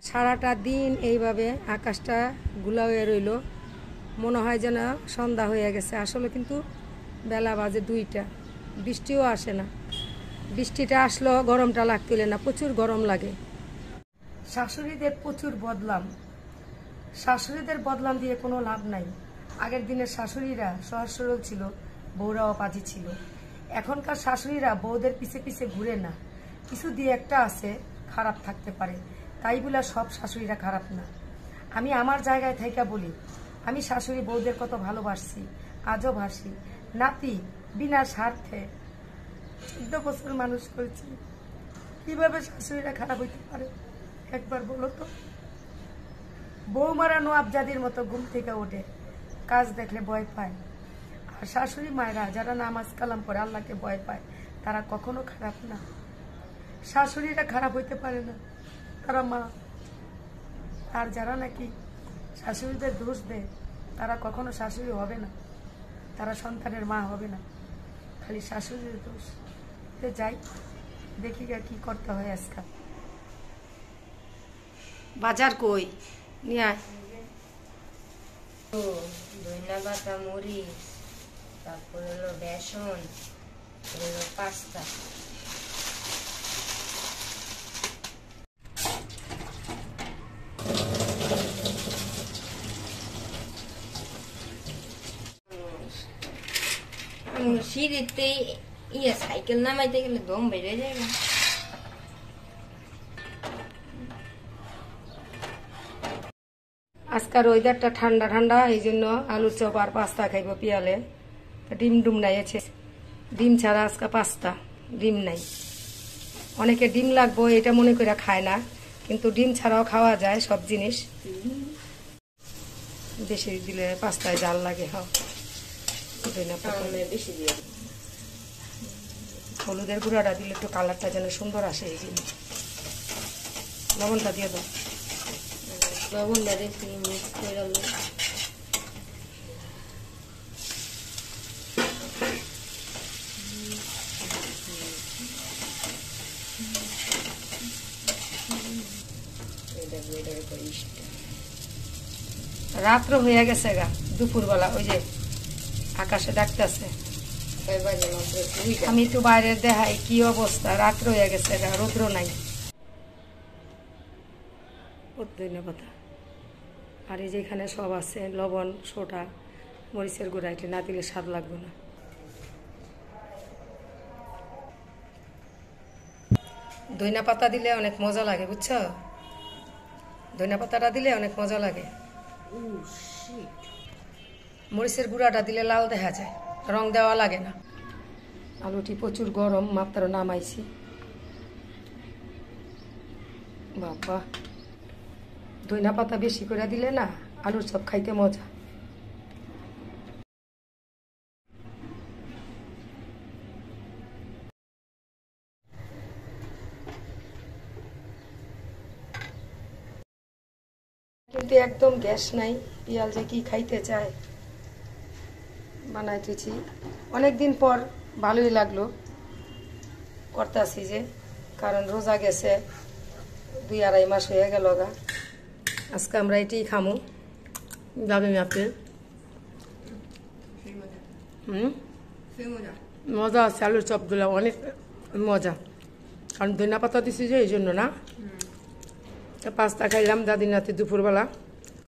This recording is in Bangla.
সারাটা দিন এইভাবে আকাশটা গুলা হয়ে রইল, মনে হয় যেন সন্ধ্যা হয়ে গেছে। আসলে কিন্তু বেলা বাজে 2টা, বৃষ্টিও আসে না। বৃষ্টিটা আসলেও গরমটা লাগতেলে না, প্রচুর গরম লাগে। শাশুড়িদের প্রচুর বদলাম, শাশুড়িদের বদলাম দিয়ে কোনো লাভ নাই। আগের দিনের শাশুড়িরা সহজ সরল ছিল, বউরাও পাজি ছিল। এখনকার শাশুড়িরা বউদের পিছে পিছে ঘুরে না, কিছু দিয়ে একটা আছে খারাপ থাকতে পারে, তাই বলে সব শাশুড়িরা খারাপ না। আমি আমার জায়গায় থেকে বলি, আমি শাশুড়ি বউদের কত ভালোবাসি, আজও ভাসি। নাতি বিনা স্বার্থে 14 বছর মানুষ করেছি, কিভাবে শাশুড়িরা খারাপ হইতে পারে একবার বলো তো। বৌমারা নোয়াবজাদির মতো ঘুম থেকে ওঠে, কাজ দেখলে ভয় পায়। আর শাশুড়ি মায়েরা যারা নামাজ কালাম পড়ে আল্লাহকে ভয় পায়, তারা কখনো খারাপ না। শাশুড়িরা খারাপ হইতে পারে না, তারা মা। আর যারা নাকি শাশুড়িদের দোষ দেয়, তারা কখনো শাশুড়ি হবে না, তারা সন্তানের মা হবে না, খালি শাশুড়ির দোষ। যাই দেখি কি করতে হয় আজকাল। বাজার কই নিয়ে আয়। ধনিয়া পাতা, মরিচ, তারপর হলো বেসন, হলো পাস্তা। সিঁড়িতে সাইকেল নামাইতে গেলে দম বেড়ে যায় না। আজকাল ওয়েদারটা ঠান্ডা ঠান্ডা, এই জন্য আলুর চপ আর পাস্তা খাইব পিয়ালে। ডিম ডুম নাই আছে, ডিম ছাড়া আজকে পাস্তা, ডিম নাই। অনেকে ডিম লাগবো এটা মনে করে খায় না, কিন্তু ডিম ছাড়াও খাওয়া যায় সব জিনিস। বেশি দিলে পাস্তায় জাল লাগে। বেশি দিয়ে হলুদের গুঁড়াটা দিলে একটু কালারটা যেন সুন্দর আসে। এই জিনিস লবণটা দিয়ে দাও। লবণটা দেখি মিক্স করে রাত্র হয়ে গেছে গা, দুপুরবেলা ওই যে আকাশে ডাকতেছে। আমি একটু বাইরে দেখাই কি অবস্থা, রাত্র হয়ে গেছে গা, রৌদ্র নাই। ধন্যবাদ। আর এই যে এখানে সব আছে, লবণ, সোডা, মরিচের গুঁড়া, এটা না দিলে স্বাদ লাগবে না। ধনিয়া পাতা দিলে অনেক মজা লাগে, বুঝছো? ধনিয়া পাতাটা দিলে অনেক মজা লাগে। মরিচের গুঁড়াটা দিলে লাল দেখা যায়, রং দেওয়া লাগে না। আলুটি প্রচুর গরম, মাত্র নামাইছি। বাবা, ধনিয়া পাতা বেশি করে দিলে না আলুর চপ খাইতে মজা। কিন্তু একদম গ্যাস নাই, পিয়াল যে কি খাইতে চায়। বানাইতেছি অনেকদিন পর, ভালোই লাগলো করতেছি যে, কারণ রোজা গেছে 2-2.5 মাস হয়ে গেল গা। আজকে আমরা এটাই খামু দাবি মাপে। মজা আছে, আলুর চপগুলো অনেক মজা, কারণ ধনিয়া পাতা দিছি যে এই জন্য না। পাস্তা খাইলাম দাদি নাতি দুপুরবেলা।